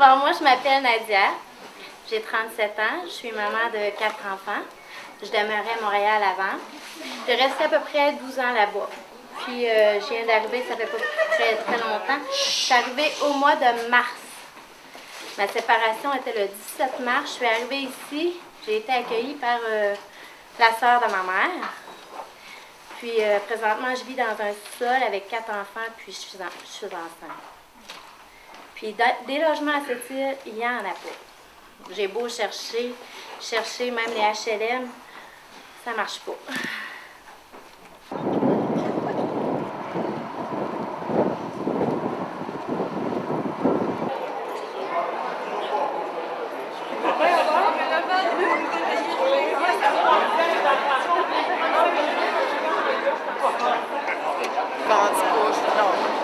Bon, moi, je m'appelle Nadia. J'ai 37 ans. Je suis maman de 4 enfants. Je demeurais à Montréal avant. J'ai resté à peu près 12 ans là-bas. Puis, je viens d'arriver, ça fait pas très, très longtemps. Je suis arrivée au mois de mars. Ma séparation était le 17 mars. Je suis arrivée ici. J'ai été accueillie par la sœur de ma mère. Puis, présentement, je vis dans un sol avec 4 enfants, puis je suis enceinte. Puis, des logements à cette île, il n'y en a pas. J'ai beau chercher même les HLM, ça marche pas.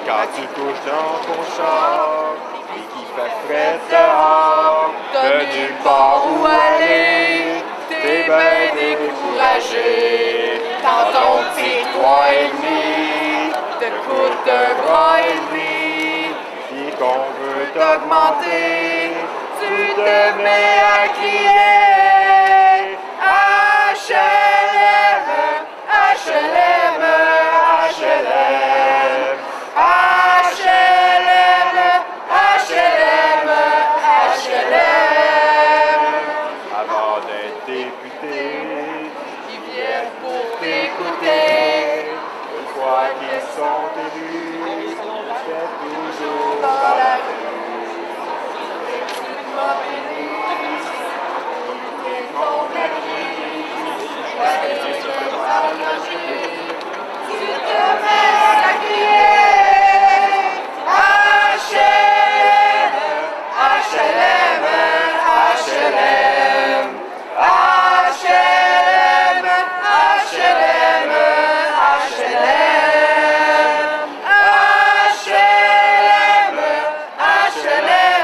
Quand tu couches dans ton char et qu'il fait frais dehors, t'as nulle part où aller, t'es ben découragé. Quand ton petit 3,5 te coûte un bras et demi, puis qu'on veut t'augmenter, tu te mets à crier HLM, HLM, HLM. HLM, HLM, HLM. Avant d'être député, ils viennent pour t'écouter. Une fois qu'ils sont élus, c'est toujours dans la rue. Tu mobilises, t'es contre la crise. Tu te mets à crier. HLM, HLM, HLM, HLM, HLM, HLM, HLM,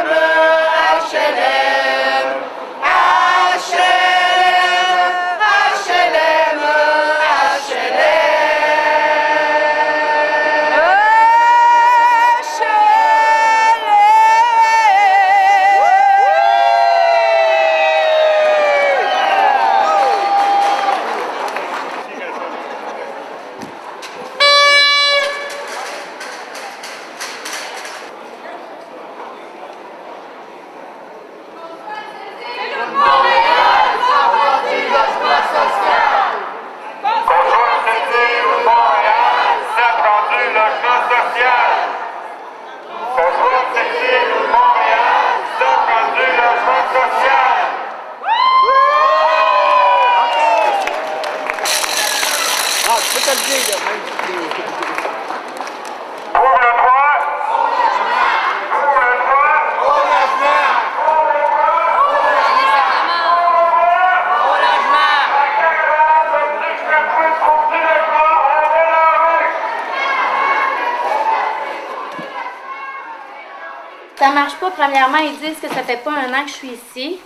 Ça marche pas. Premièrement, ils disent que ça fait pas un an que je suis ici.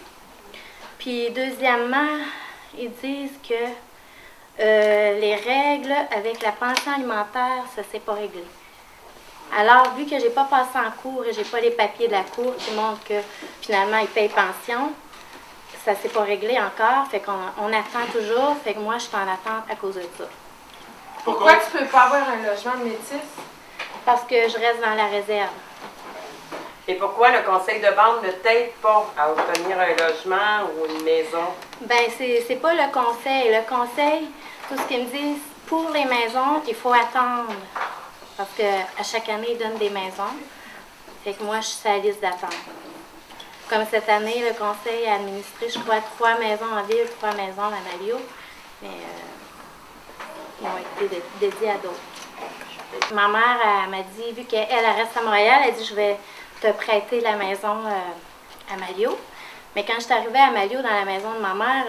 Puis deuxièmement, ils disent que les règles avec la pension alimentaire, ça s'est pas réglé. Alors, vu que j'ai pas passé en cours et j'ai pas les papiers de la cour qui montrent que finalement ils payent pension, ça s'est pas réglé encore. Fait qu'on attend toujours. Fait que moi, je suis en attente à cause de ça. Pourquoi tu peux pas avoir un logement de métis? Parce que je reste dans la réserve. Et pourquoi le conseil de bande ne t'aide pas à obtenir un logement ou une maison? Bien, c'est pas le conseil. Le conseil, tout ce qu'ils me disent, pour les maisons, il faut attendre. Parce qu'à chaque année, ils donnent des maisons. Fait que moi, je suis sur la liste d'attente. Comme cette année, le conseil a administré, je crois, 3 maisons en ville, 3 maisons à Malio. Mais ils ont été dédiés à d'autres. Ma mère, elle m'a dit, vu qu'elle reste à Montréal, elle dit, je vais te prêter la maison à Malio. Mais quand je suis arrivée à Malio, dans la maison de ma mère,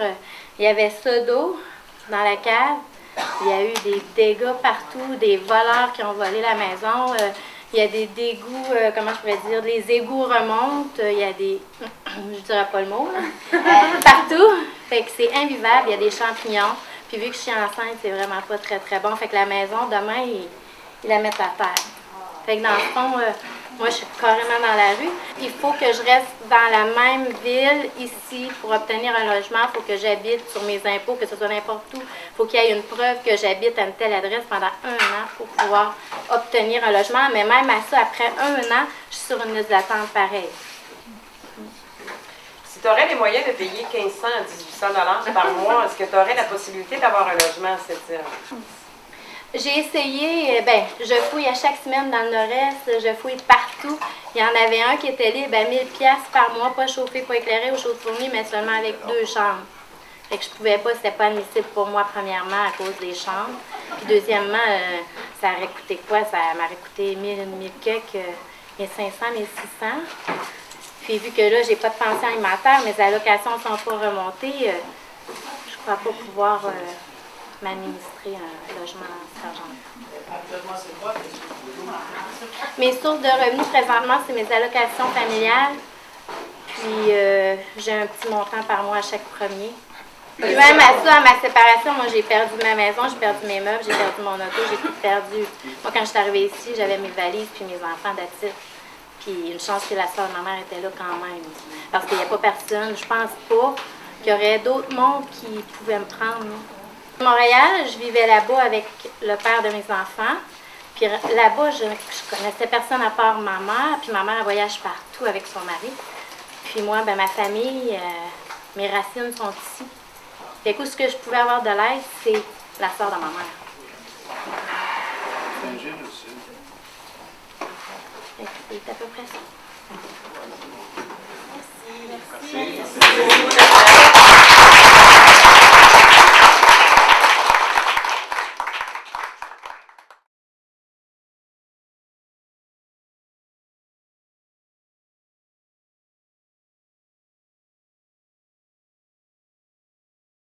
il y avait ça d'eau dans la cave. Il y a eu des dégâts partout, des voleurs qui ont volé la maison. Il y a des dégoûts, comment je pourrais dire, les égouts remontent. Il y a des, je dirais pas le mot, là, partout. Fait que c'est invivable, il y a des champignons. Puis vu que je suis enceinte, c'est vraiment pas très, très bon. Fait que la maison, demain, ils la mettent à terre. Fait que dans le fond, Moi, je suis carrément dans la rue. Il faut que je reste dans la même ville ici pour obtenir un logement. Il faut que j'habite sur mes impôts, que ce soit n'importe où. Il faut qu'il y ait une preuve que j'habite à une telle adresse pendant 1 an pour pouvoir obtenir un logement. Mais même à ça, après 1 an, je suis sur une liste d'attente pareille. Si tu aurais les moyens de payer 1500 à 1800 $ par mois, est-ce que tu aurais la possibilité d'avoir un logement à cette île? J'ai essayé, je fouille à chaque semaine dans le nord-est, je fouille partout. Il y en avait un qui était libre à 1000 $ par mois, pas chauffé, pas éclairé, au chaud fourni, mais seulement avec 2 chambres. Fait que je pouvais pas, c'était pas admissible pour moi, premièrement, à cause des chambres. Puis deuxièmement, ça aurait coûté quoi? Ça m'aurait coûté 1000 quelques, 1500, 1600. Puis vu que là, j'ai pas de pension alimentaire, mes allocations ne sont pas remontées, je crois pas pouvoir m'administrer un logement à cet argent-là. Mes sources de revenus présentement, c'est mes allocations familiales. Puis j'ai un petit montant par mois à chaque premier. Puis même à ça, à ma séparation, moi j'ai perdu ma maison, j'ai perdu mes meubles, j'ai perdu mon auto, j'ai tout perdu. Moi quand je suis arrivée ici, j'avais mes valises puis mes enfants d'actifs. Puis une chance que la soeur de ma mère était là quand même. Parce qu'il n'y a pas personne, je pense pas qu'il y aurait d'autres mondes qui pouvaient me prendre. À Montréal, je vivais là-bas avec le père de mes enfants. Puis là-bas, je connaissais personne à part ma mère. Puis ma mère, elle voyage partout avec son mari. Puis moi, ma famille, mes racines sont ici. Fait que ce que je pouvais avoir de l'aide, c'est la soeur de ma mère. C'est à peu près ça. Merci.